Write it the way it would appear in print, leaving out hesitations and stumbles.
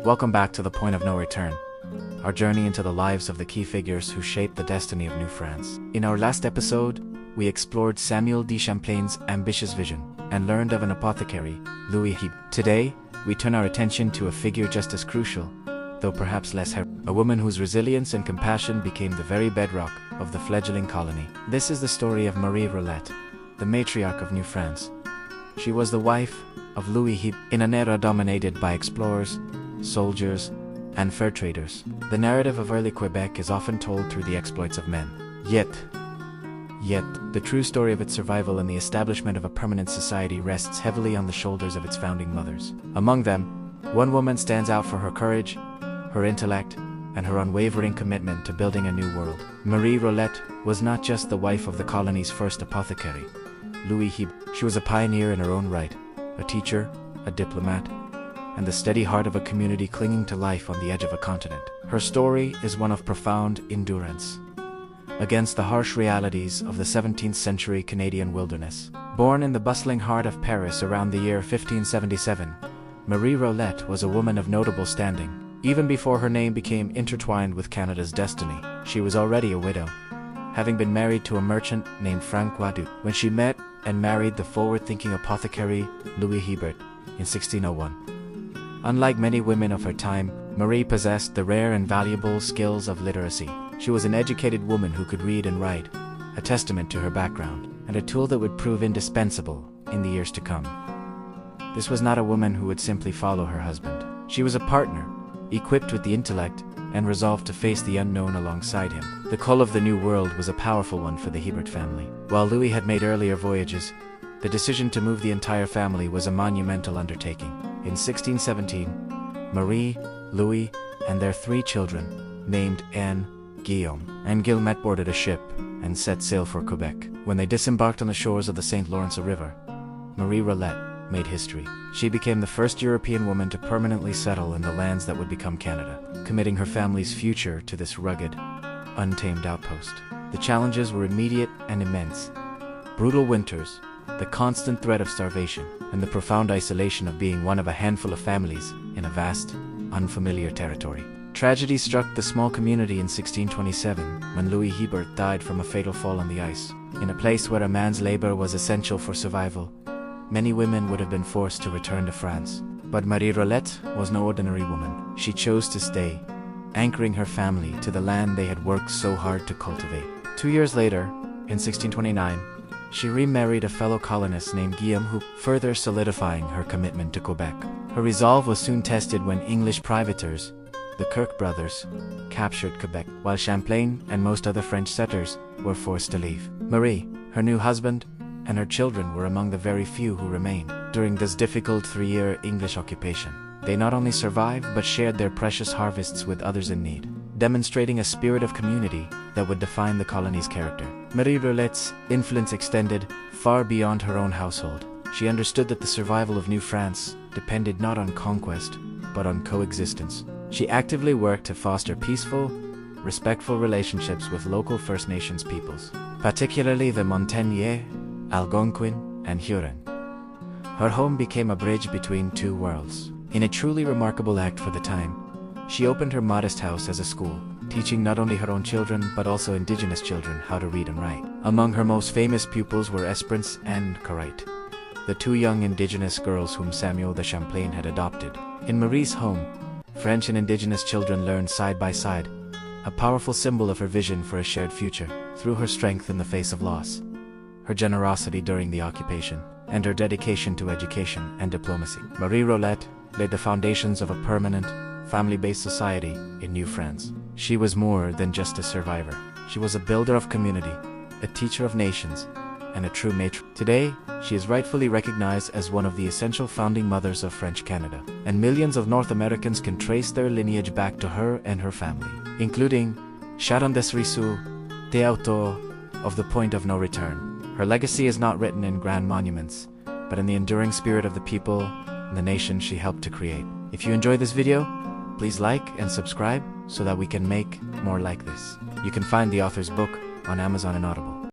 Welcome back to the Point of No Return, our journey into the lives of the key figures who shaped the destiny of New France. In our last episode, we explored Samuel de Champlain's ambitious vision and learned of an apothecary, Louis Hébert. Today, we turn our attention to a figure just as crucial, though perhaps less heroic, a woman whose resilience and compassion became the very bedrock of the fledgling colony. This is the story of Marie Rollet, the matriarch of New France. She was the wife of Louis Hébert in an era dominated by explorers, soldiers, and fur traders. The narrative of early Quebec is often told through the exploits of men. Yet, the true story of its survival and the establishment of a permanent society rests heavily on the shoulders of its founding mothers. Among them, one woman stands out for her courage, her intellect, and her unwavering commitment to building a new world. Marie Rollet was not just the wife of the colony's first apothecary, Louis Hébert. She was a pioneer in her own right, a teacher, a diplomat, and the steady heart of a community clinging to life on the edge of a continent. Her story is one of profound endurance against the harsh realities of the 17th century Canadian wilderness. Born in the bustling heart of Paris around the year 1577, Marie Rollet was a woman of notable standing. Even before her name became intertwined with Canada's destiny, she was already a widow, having been married to a merchant named Francois Duc when she met and married the forward-thinking apothecary Louis Hébert in 1601. Unlike many women of her time, Marie possessed the rare and valuable skills of literacy. She was an educated woman who could read and write, a testament to her background, and a tool that would prove indispensable in the years to come. This was not a woman who would simply follow her husband. She was a partner, equipped with the intellect and resolved to face the unknown alongside him. The call of the New World was a powerful one for the Hébert family. While Louis had made earlier voyages, the decision to move the entire family was a monumental undertaking. In 1617, Marie, Louis, and their 3 children, named Anne, Guillaume, and Guillemette, boarded a ship and set sail for Quebec. When they disembarked on the shores of the St. Lawrence River, Marie Rollet made history. She became the first European woman to permanently settle in the lands that would become Canada, committing her family's future to this rugged, untamed outpost. The challenges were immediate and immense. Brutal winters, the constant threat of starvation, and the profound isolation of being one of a handful of families in a vast, unfamiliar territory. Tragedy struck the small community in 1627 when Louis Hébert died from a fatal fall on the ice. In a place where a man's labor was essential for survival, many women would have been forced to return to France. But Marie Rollet was no ordinary woman. She chose to stay, anchoring her family to the land they had worked so hard to cultivate. 2 years later, in 1629, she remarried a fellow colonist named Guillaume, further solidifying her commitment to Quebec. Her resolve was soon tested when English privateers, the Kirk brothers, captured Quebec, while Champlain and most other French settlers were forced to leave. Marie, her new husband, and her children were among the very few who remained during this difficult 3-year English occupation. They not only survived but shared their precious harvests with others in need, demonstrating a spirit of community that would define the colony's character. Marie Rollet's influence extended far beyond her own household. She understood that the survival of New France depended not on conquest, but on coexistence. She actively worked to foster peaceful, respectful relationships with local First Nations peoples, particularly the Montagnais, Algonquin, and Huron. Her home became a bridge between 2 worlds. In a truly remarkable act for the time, she opened her modest house as a school, teaching not only her own children but also Indigenous children how to read and write. Among her most famous pupils were Esperance and Corrite, the 2 young Indigenous girls whom Samuel de Champlain had adopted. In Marie's home, French and Indigenous children learned side by side, a powerful symbol of her vision for a shared future. Through her strength in the face of loss, her generosity during the occupation, and her dedication to education and diplomacy, Marie Rollet laid the foundations of a permanent, family-based society in New France. She was more than just a survivor. She was a builder of community, a teacher of nations, and a true matron. Today, she is rightfully recognized as one of the essential founding mothers of French Canada, and millions of North Americans can trace their lineage back to her and her family, including Charon des Ruisseaux, the auteur of The Point of No Return. Her legacy is not written in grand monuments, but in the enduring spirit of the people and the nation she helped to create. If you enjoyed this video, please like and subscribe so that we can make more like this. You can find the author's book on Amazon and Audible.